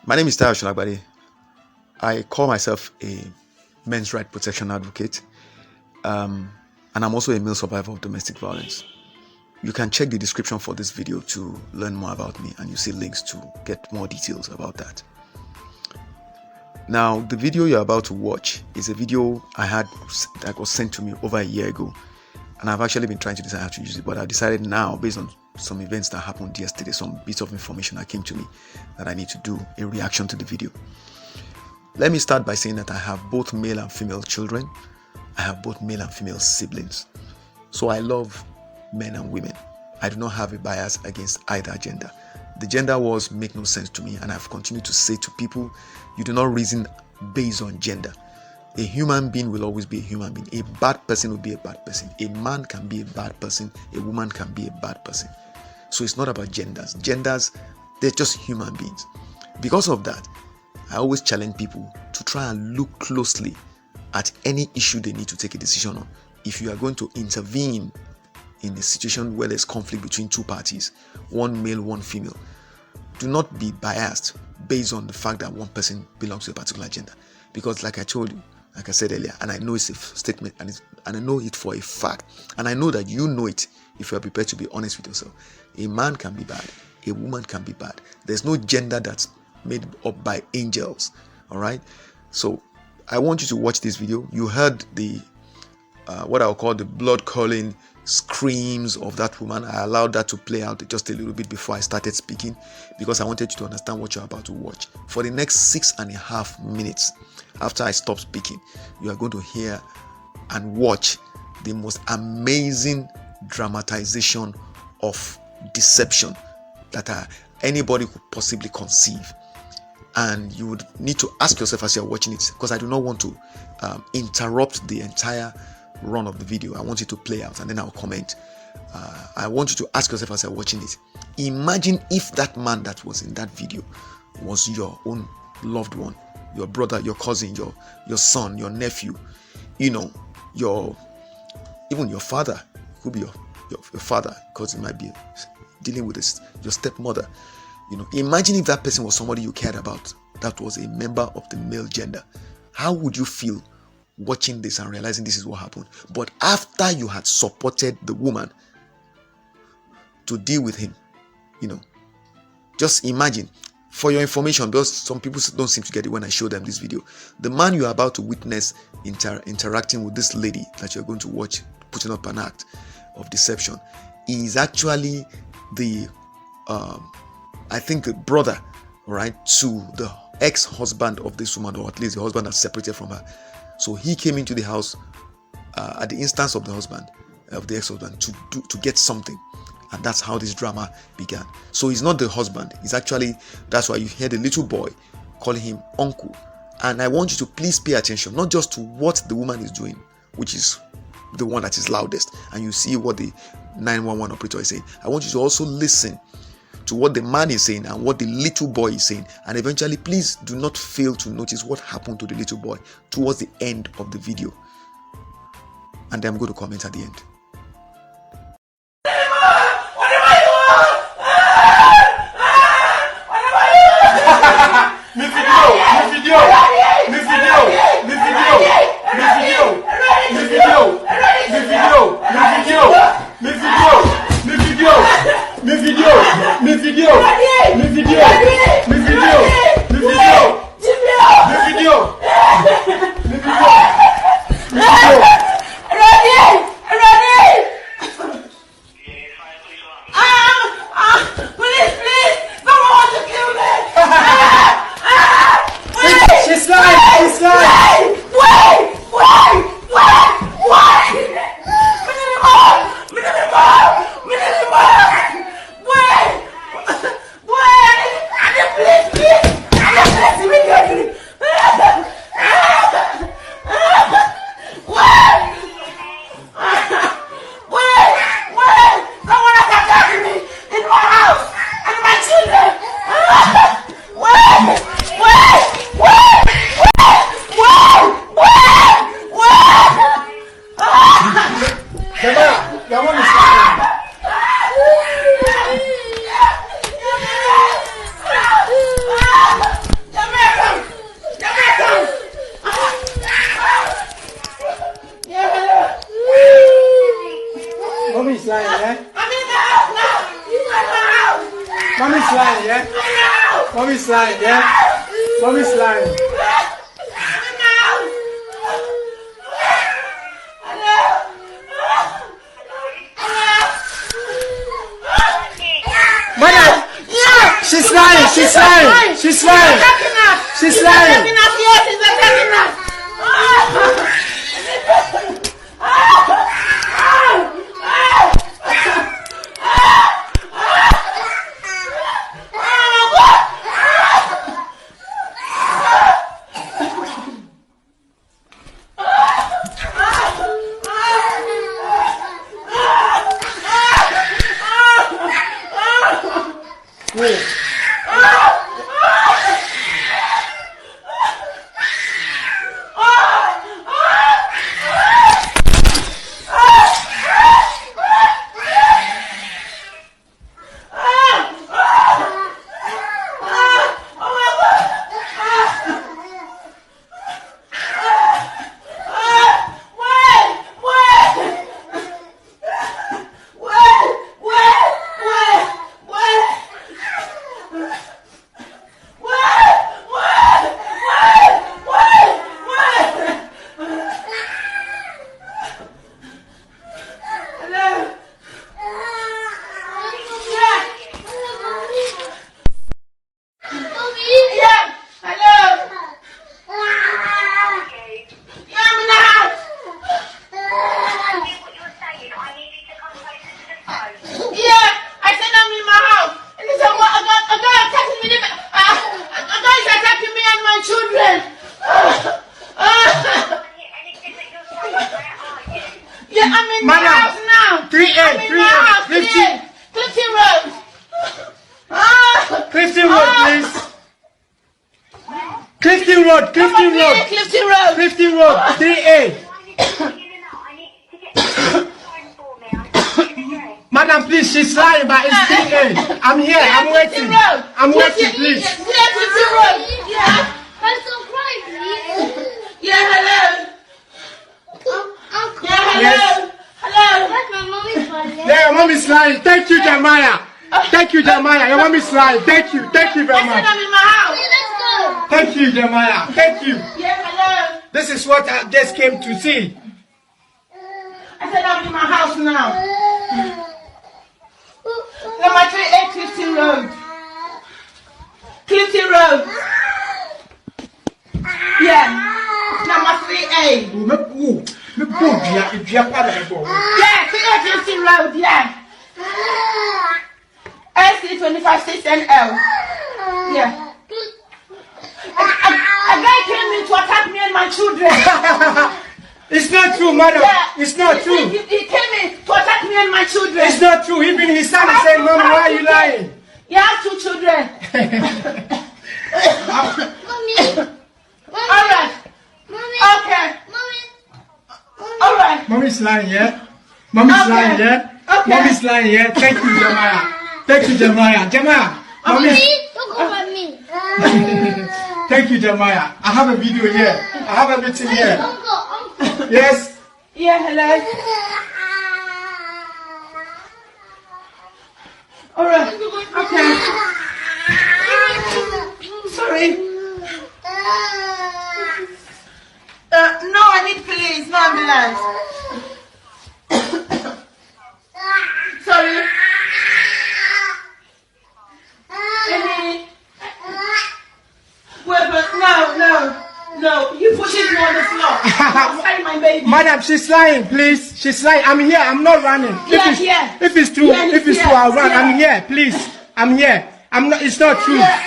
My name is Tayo Sholagbade. I call myself a men's right protection advocate, and I'm also a male survivor of domestic violence. You can check the description for this video to learn more about me, and you see links to get more details about that. Now, the video you're about to watch is a video I had that was sent to me over a year ago, and I've actually been trying to decide how to use it, but I decided now, based on some events that happened yesterday, some bits of information that came to me, that I need to do a reaction to the video. Let me start by saying that I have both male and female children. I have both male and female siblings. So I love men and women. I do not have a bias against either gender. The gender wars make no sense to me, and I've continued to say to people, you do not reason based on gender. A human being will always be a human being. A bad person will be a bad person. A man can be a bad person. A woman can be a bad person. So it's not about genders. Genders, they're just human beings. Because of that, I always challenge people to try and look closely at any issue they need to take a decision on. If you are going to intervene in a situation where there's conflict between two parties, one male, one female, do not be biased based on the fact that one person belongs to a particular gender. Because like I told you, like I said earlier, and I know it's a statement, and I know it for a fact, and I know that you know it if you are prepared to be honest with yourself. A man can be bad, a woman can be bad. There's no gender that's made up by angels. All right, so I want you to watch this video. You heard the what I'll call the blood calling screams of that woman. I allowed that to play out just a little bit before I started speaking, because I wanted you to understand what you're about to watch. For the next 6.5 minutes after I stop speaking, you are going to hear and watch the most amazing dramatization of deception that anybody could possibly conceive. And you would need to ask yourself as you're watching it, because I do not want to interrupt the entire run of the video. I want you to play out and then I'll comment. I want you to ask yourself as you're watching it, imagine if that man that was in that video was your own loved one, your brother, your cousin, your son, your nephew, even your father. Could be your father, because it might be dealing with your stepmother. Imagine if that person was somebody you cared about, that was a member of the male gender. How would you feel watching this and realizing this is what happened? But after you had supported the woman to deal with him, just imagine. For your information, because some people don't seem to get it when I show them this video, the man you are about to witness interacting with this lady that you're going to watch putting up an act of deception is actually the I think the brother, right, to the ex-husband of this woman, or at least the husband that's separated from her. So he came into the house at the instance of the husband, of the ex-husband, to get something, and that's how this drama began. So he's not the husband. He's actually, that's why you hear the little boy calling him uncle. And I want you to please pay attention, not just to what the woman is doing, which is the one that is loudest, and you see what the 911 operator is saying. I want you to also listen to what the man is saying and what the little boy is saying, and eventually please do not fail to notice what happened to the little boy towards the end of the video, and then I'm going to comment at the end. Please, Mommy's lying, yeah? I'm in the house now. He's in the house. Mommy's lying, yeah? Mommy's lying, yeah? Mommy's lying. Mother, she's lying, she's lying, she's lying, she's lying. Clifton Road, 3A. Madam, please, she's lying, but it's 3A. I'm here, I'm waiting. I'm waiting, please. Clifton Road. Yeah. Yeah, hello. Yes. Hello. Yeah, your mom is lying. Thank you, Jeremiah. Thank you, Jeremiah. Your mom is lying. Thank you very much. I'm in my house. Thank you, Jeremiah. Thank you. Yeah, hello. This is what I just came to see. I said I'm in my house now. Number 3A Clifton Road. Clifton Road. Yeah. Number 3A. Yeah, 3A Clifton Road, yeah. SC 256NL. Yeah. A guy came in to attack me and my children. It's not true, madam. Yeah. It's not true. He came in to attack me and my children. It's not true. Even his son is saying, Mom, why are you lying? You have 2 children. Mommy. All right. Mommy. Okay. Mommy. All right. Mommy's lying, yeah? Mommy's lying, yeah? Okay. Mommy's lying, yeah? Thank you, Jeremiah. Thank you, Jeremiah. Jeremiah. Mommy, don't go by me. Thank you, Jeremiah. I have a video here. I have everything here. Uncle. Yes? Yeah, hello. All right. Okay. Sorry. No, I need police, no ambulance. Sorry. Any weapon? No. You pushing me on the floor. I'm sorry, my baby. Madam, she's lying, please. She's lying. I'm here. I'm not running. If it's true, I'll run. Yeah. I'm here, please. I'm here. I'm not. It's not true. Yeah.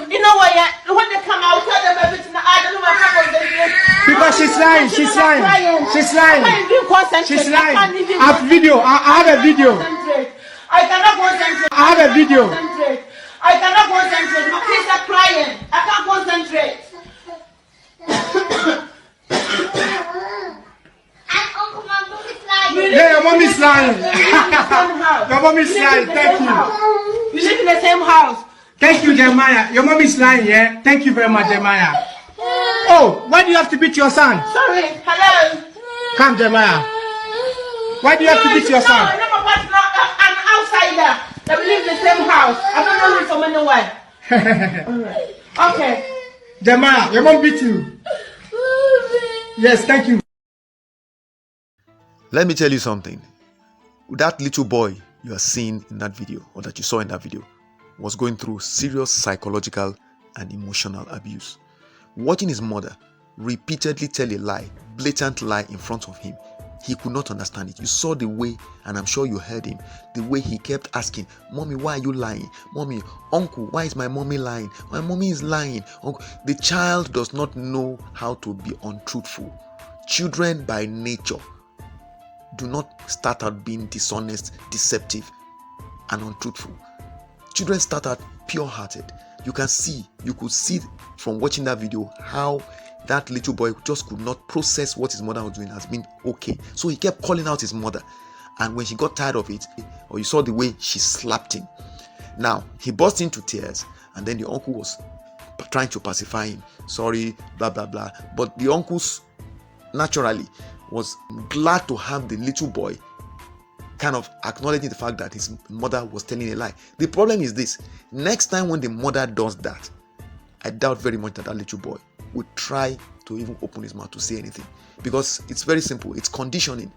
You know what? Yeah, when they come, I'll tell them everything. I don't know what happened. Because she's lying. She's lying. She's lying. I can't even concentrate. She's lying. I can't even I have video. I have a video. I cannot concentrate. I have a video. I cannot concentrate. My kids are crying. I can't concentrate. Uncle, my mom is lying. Yeah, your mom is lying. Your mom is lying. Thank you. You live in the same house. Thank you, Jeremiah. Your mom is lying, yeah? Thank you very much, Jeremiah. Oh, why do you have to beat your son? Sorry. Hello. Come, Jeremiah. Why do you have to beat your son? No, my partner, an outsider that we live in the same house. I don't know him from anywhere. Okay. Jamal, your mom beat you. Yes, thank you. Let me tell you something. That little boy you are seeing in that video, or that you saw in that video, was going through serious psychological and emotional abuse. Watching his mother repeatedly tell a lie, blatant lie in front of him, he could not understand it. You saw the way, and I'm sure you heard him, the way he kept asking, "Mommy, why are you lying? Mommy, uncle, why is my mommy lying? My mommy is lying." Uncle. The child does not know how to be untruthful. Children by nature do not start out being dishonest, deceptive, and untruthful. Children start out pure-hearted. You could see from watching that video how that little boy just could not process what his mother was doing as being okay. So he kept calling out his mother. And when she got tired of it, or you saw the way she slapped him. Now, he burst into tears, and then the uncle was trying to pacify him. Sorry, blah, blah, blah. But the uncle naturally was glad to have the little boy kind of acknowledging the fact that his mother was telling a lie. The problem is this: next time when the mother does that, I doubt very much that little boy would try to even open his mouth to say anything, because it's very simple. It's conditioning.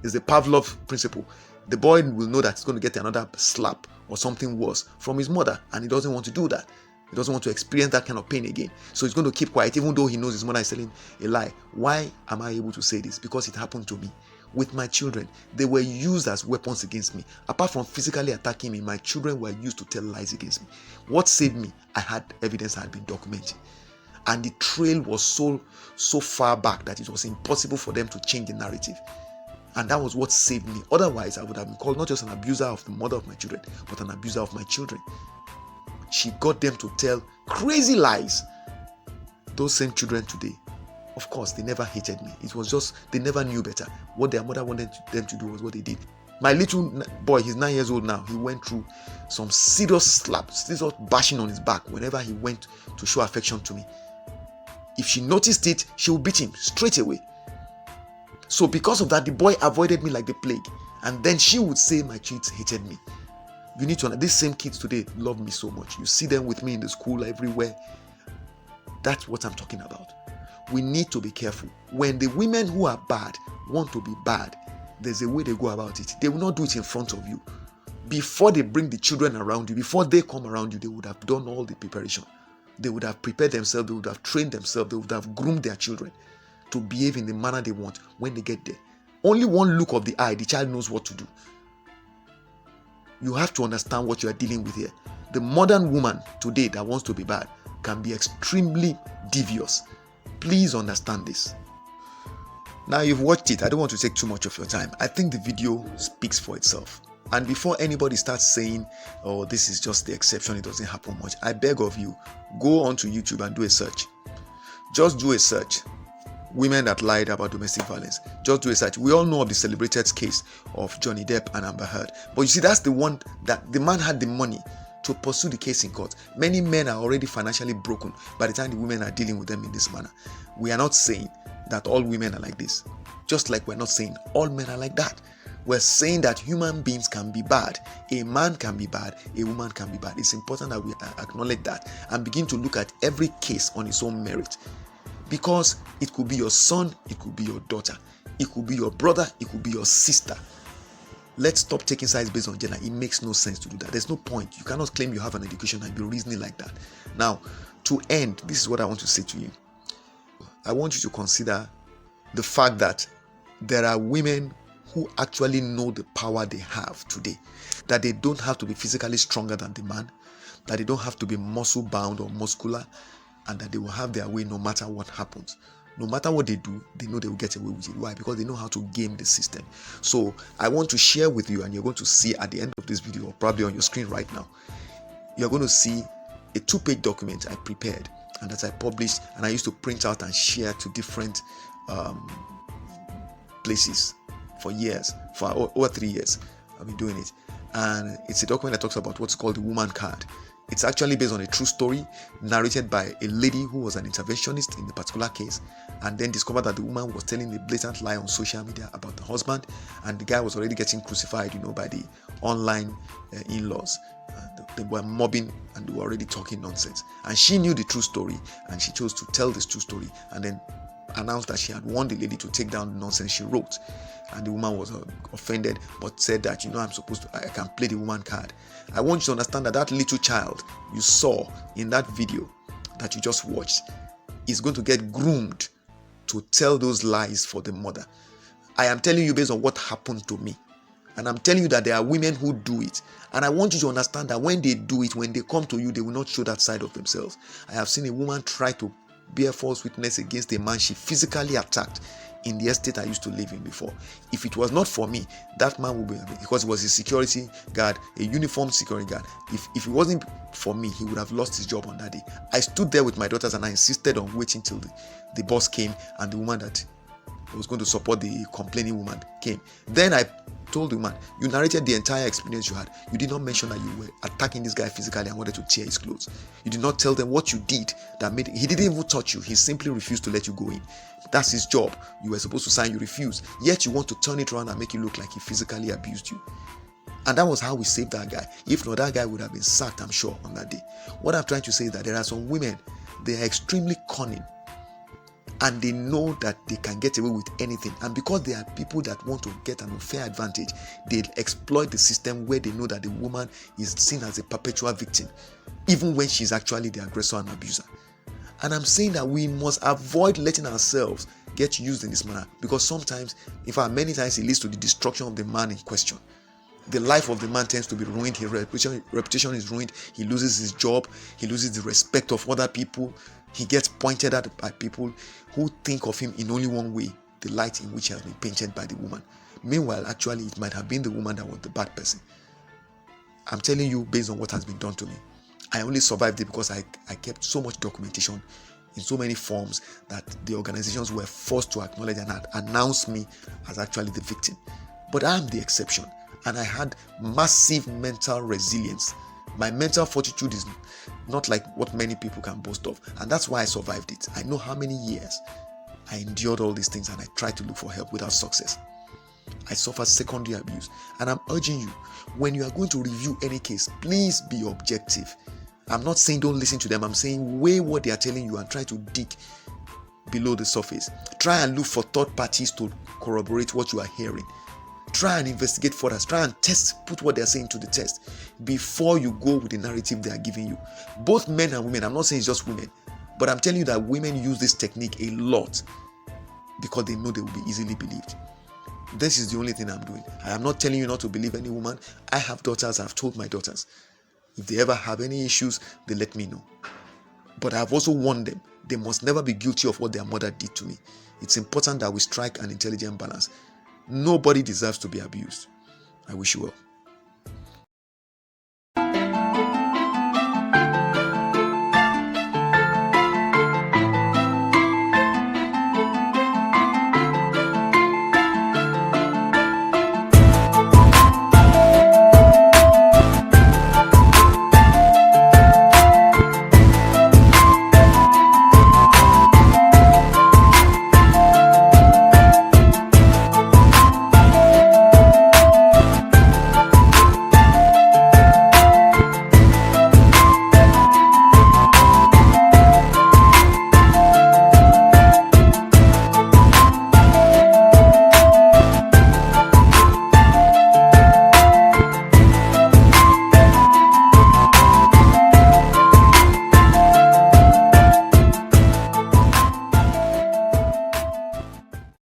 It's the Pavlov principle. The boy will know that he's going to get another slap or something worse from his mother, and he doesn't want to do that. He doesn't want to experience that kind of pain again. So he's going to keep quiet, even though he knows his mother is telling a lie. Why am I able to say this? Because it happened to me. With my children, they were used as weapons against me. Apart from physically attacking me, my children were used to tell lies against me. What saved me? I had evidence that had been documented. And the trail was so far back that it was impossible for them to change the narrative. And that was what saved me. Otherwise, I would have been called not just an abuser of the mother of my children, but an abuser of my children. She got them to tell crazy lies. Those same children today, of course, they never hated me. It was just, they never knew better. What their mother wanted them to do was what they did. My little boy, he's 9 years old now. He went through some serious slaps, serious bashing on his back whenever he went to show affection to me. If she noticed it, she would beat him straight away. So because of that, the boy avoided me like the plague. And then she would say my kids hated me. You need to know, these same kids today love me so much. You see them with me in the school, everywhere. That's what I'm talking about. We need to be careful. When the women who are bad want to be bad, there's a way they go about it. They will not do it in front of you. Before they bring the children around you, before they come around you, they would have done all the preparation. They would have prepared themselves, they would have trained themselves, they would have groomed their children to behave in the manner they want when they get there. Only one look of the eye, the child knows what to do. You have to understand what you are dealing with here. The modern woman today that wants to be bad can be extremely devious. Please understand this. Now you've watched it. I don't want to take too much of your time. I think the video speaks for itself. And before anybody starts saying, "Oh, this is just the exception, it doesn't happen much," I beg of you, go onto YouTube and do a search. Just do a search. Women that lied about domestic violence. Just do a search. We all know of the celebrated case of Johnny Depp and Amber Heard. But you see, that's the one that the man had the money to pursue the case in court. Many men are already financially broken by the time the women are dealing with them in this manner. We are not saying that all women are like this. Just like we're not saying all men are like that. We're saying that human beings can be bad. A man can be bad. A woman can be bad. It's important that we acknowledge that and begin to look at every case on its own merit. Because it could be your son, it could be your daughter, it could be your brother, it could be your sister. Let's stop taking sides based on gender. It makes no sense to do that. There's no point. You cannot claim you have an education and be reasoning like that. Now, to end, this is what I want to say to you. I want you to consider the fact that there are women who actually know the power they have today. That they don't have to be physically stronger than the man. That they don't have to be muscle bound or muscular. And that they will have their way no matter what happens. No matter what they do, they know they will get away with it. Why? Because they know how to game the system. So I want to share with you, and you're going to see at the end of this video, or probably on your screen right now, you're going to see a 2-page document I prepared and that I published, and I used to print out and share to different places for years, for over 3 years. I've been doing it. And it's a document that talks about what's called the woman card. It's actually based on a true story narrated by a lady who was an interventionist in the particular case, and then discovered that the woman was telling a blatant lie on social media about the husband, and the guy was already getting crucified, by the online in-laws. They were mobbing and they were already talking nonsense. And she knew the true story, and she chose to tell this true story and then announced that she had warned the lady to take down the nonsense she wrote. And the woman was offended, but said that, I can play the woman card. I want you to understand that that little child you saw in that video that you just watched is going to get groomed to tell those lies for the mother. I am telling you based on what happened to me. And I'm telling you that there are women who do it. And I want you to understand that when they do it, when they come to you, they will not show that side of themselves. I have seen a woman try to bear false witness against a man she physically attacked in the estate I used to live in before. If it was not for me, that man would be, because he was a security guard, a uniformed security guard. If it wasn't for me, he would have lost his job on that day. I stood there with my daughters and I insisted on waiting till the boss came and the woman that was going to support the complaining woman came. Then I told the woman, you narrated the entire experience you had. You did not mention that you were attacking this guy physically and wanted to tear his clothes. You did not tell them what you did that made he didn't even touch you. He simply refused to let you go in. That's his job. You were supposed to sign, you refused. Yet you want to turn it around and make it look like he physically abused you. And that was how we saved that guy. If not, that guy would have been sacked, I'm sure, on that day. What I'm trying to say is that there are some women, they are extremely cunning. And they know that they can get away with anything. And because they are people that want to get an unfair advantage, they exploit the system where they know that the woman is seen as a perpetual victim, even when she's actually the aggressor and abuser. And I'm saying that we must avoid letting ourselves get used in this manner, because sometimes, in fact, many times it leads to the destruction of the man in question. The life of the man tends to be ruined. His reputation is ruined. He loses his job. He loses the respect of other people. He gets pointed at by people who think of him in only one way, the light in which he has been painted by the woman. Meanwhile, actually, it might have been the woman that was the bad person. I'm telling you based on what has been done to me. I only survived it because I kept so much documentation in so many forms that the organizations were forced to acknowledge and announce me as actually the victim. But I'm the exception, and I had massive mental resilience. My mental fortitude is not like what many people can boast of, and that's why I survived it. I know how many years I endured all these things and I tried to look for help without success. I suffered secondary abuse, and I'm urging you, when you are going to review any case, please be objective. I'm not saying don't listen to them. I'm saying weigh what they are telling you and try to dig below the surface. Try and look for third parties to corroborate what you are hearing. Try and investigate further. Try and put what they are saying to the test before you go with the narrative they are giving you. Both men and women, I'm not saying it's just women, but I'm telling you that women use this technique a lot because they know they will be easily believed. This is the only thing I'm doing. I am not telling you not to believe any woman. I have daughters. I've told my daughters, if they ever have any issues, they let me know. But I've also warned them, they must never be guilty of what their mother did to me. It's important that we strike an intelligent balance. Nobody deserves to be abused. I wish you well.